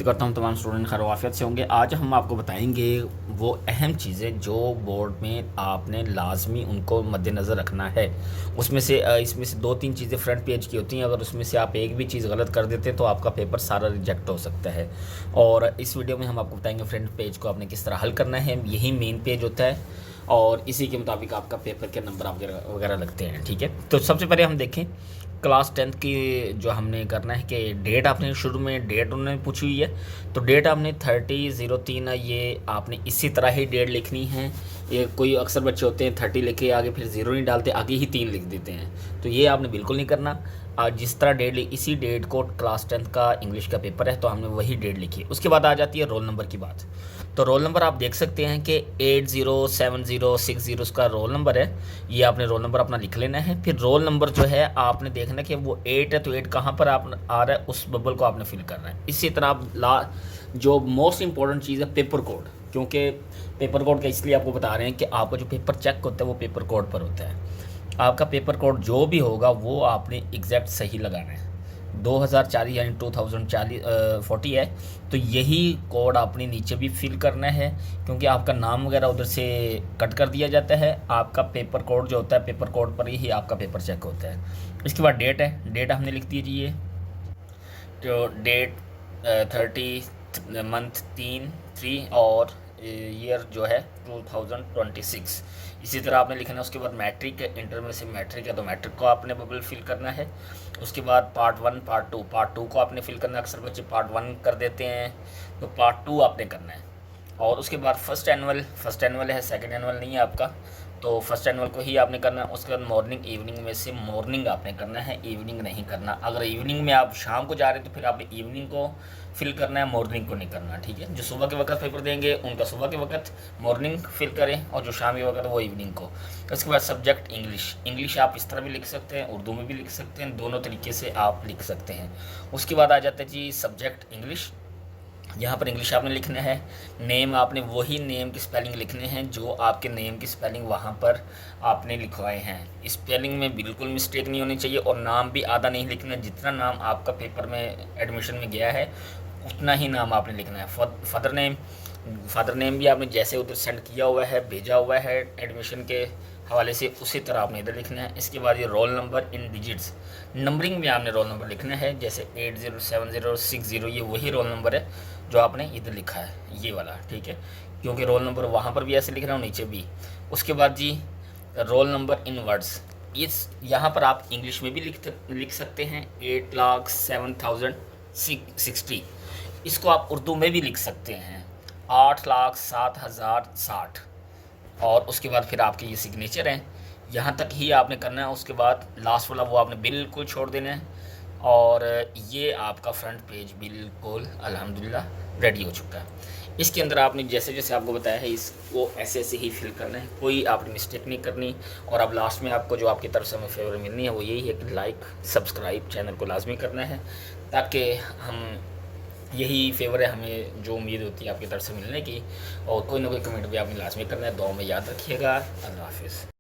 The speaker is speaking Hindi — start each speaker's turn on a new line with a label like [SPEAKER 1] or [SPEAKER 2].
[SPEAKER 1] करता हूँ तमाम स्टूडेंट खैर आफियत से होंगे। आज हम आपको बताएंगे वो अहम चीज़ें जो बोर्ड में आपने लाजमी उनको मद्देनज़र रखना है। उसमें से इसमें से 2-3 चीज़ें फ्रंट पेज की होती हैं। अगर उसमें से आप एक भी चीज़ गलत कर देते तो आपका पेपर सारा रिजेक्ट हो सकता है। और इस वीडियो में हम आपको बताएंगे फ्रंट पेज को आपने किस तरह हल करना है। यही मेन पेज होता है और इसी के मुताबिक आपका पेपर के नंबर वगैरह लगते हैं। ठीक है, तो सबसे पहले हम देखें क्लास 10th की जो हमने करना है कि डेट आपने शुरू में डेट उन्होंने पूछी हुई है, तो डेट आपने 30/03 ये आपने इसी तरह ही डेट लिखनी है। ये कोई अक्सर बच्चे होते हैं 30 लिखे आगे फिर 0 नहीं डालते, आगे ही 3 लिख देते हैं, तो ये आपने बिल्कुल नहीं करना। आज जिस तरह डेट इसी डेट को क्लास 10th का इंग्लिश का पेपर है तो हमने वही डेट लिखी है। उसके बाद आ जाती है रोल नंबर की बात। तो रोल नंबर आप देख सकते हैं कि 807060 उसका रोल नंबर है। ये आपने रोल नंबर अपना लिख लेना है। फिर रोल नंबर जो है आपने देखना कि वो 8 है तो 8 कहाँ पर आप आ रहा है, उस बबल को आपने फिल करना है। इसी तरह आप जो मोस्ट इंपॉर्टेंट चीज़ है पेपर कोड, क्योंकि पेपर कोड का इसलिए आपको बता रहे हैं कि आपका जो पेपर चेक होता है वो पेपर कोड पर होता है। आपका पेपर कोड जो भी होगा वो आपने एग्जैक्ट सही लगाना है। 2040 यानी 2040 है, तो यही कोड आपने नीचे भी फिल करना है, क्योंकि आपका नाम वगैरह उधर से कट कर दिया जाता है। आपका पेपर कोड जो होता है पेपर कोड पर ही आपका पेपर चेक होता है। इसके बाद डेट है, डेट हमने लिख दीजिए। तो डेट 30 मंथ 3 और ईयर जो है 2026 इसी तरह आपने लिखना है। उसके बाद मैट्रिक है, इंटर में से मैट्रिक है तो मैट्रिक को आपने बबल फिल करना है। उसके बाद पार्ट 1 पार्ट 2 को आपने फिल करना है। अक्सर बच्चे पार्ट 1 कर देते हैं तो पार्ट 2 आपने करना है। और उसके बाद फर्स्ट एनुअल है, सेकंड एनुअल नहीं है आपका, तो फर्स्ट एनुअल को ही आपने करना है। उसके बाद मॉर्निंग इवनिंग में से मॉर्निंग आपने करना है, इवनिंग नहीं करना। अगर इवनिंग में आप शाम को जा रहे हैं तो फिर आपने इवनिंग को फिल करना है, मॉर्निंग को नहीं करना। ठीक है, जो सुबह के वक्त पेपर देंगे उनका सुबह के वक्त मॉर्निंग फिल करें और जो शाम के वक्त वो इवनिंग को। उसके बाद सब्जेक्ट इंग्लिश आप इस तरह भी लिख सकते हैं, उर्दू में भी लिख सकते हैं, दोनों तरीके से आप लिख सकते हैं। उसके बाद आ जाता है जी सब्जेक्ट इंग्लिश। यहाँ पर इंग्लिश आपने लिखना है। नेम आपने वही नेम की स्पेलिंग लिखने हैं जो आपके नेम की स्पेलिंग वहाँ पर आपने लिखवाए हैं। स्पेलिंग में बिल्कुल मिस्टेक नहीं होनी चाहिए और नाम भी आधा नहीं लिखना है। जितना नाम आपका पेपर में एडमिशन में गया है उतना ही नाम आपने लिखना है। फादर नेम भी आपने जैसे उधर सेंड किया हुआ है, भेजा हुआ है एडमिशन के हवाले से, उसी तरह आपने इधर लिखना है। इसके बाद ये roll number in digits, numbering में आपने रोल नंबर लिखना है। जैसे 807060 ये वही रोल नंबर है जो आपने इधर लिखा है, ये वाला। ठीक है, क्योंकि रोल नंबर वहाँ पर भी ऐसे लिख रहा हूँ, नीचे भी। उसके बाद जी रोल नंबर इन वर्ड्स, इस यहाँ पर आप इंग्लिश में भी लिख सकते हैं 8,07,060। इसको आप उर्दू में भी लिख सकते हैं 8,07,060। और उसके बाद फिर आपके ये सिग्नेचर हैं, यहाँ तक ही आपने करना है। उसके बाद लास्ट वाला वो आपने बिल्कुल छोड़ देना है। और ये आपका फ्रंट पेज बिल्कुल अल्हम्दुलिल्लाह रेडी हो चुका है। इसके अंदर आपने जैसे जैसे आपको बताया है इसको ऐसे ऐसे ही फिल करना है, कोई आपने मिस्टेक नहीं करनी। और अब लास्ट में आपको जो आपकी तरफ से हमें फेवर मिलनी है वो यही है कि लाइक सब्सक्राइब चैनल को लाजमी करना है, ताकि हम यही फेवर है हमें जो उम्मीद होती है आपकी तरफ से मिलने की। और कोई ना कोई कमेंट भी आपने लाजमी करना है। दुआ में याद रखिएगा। अल्लाह हाफिज़।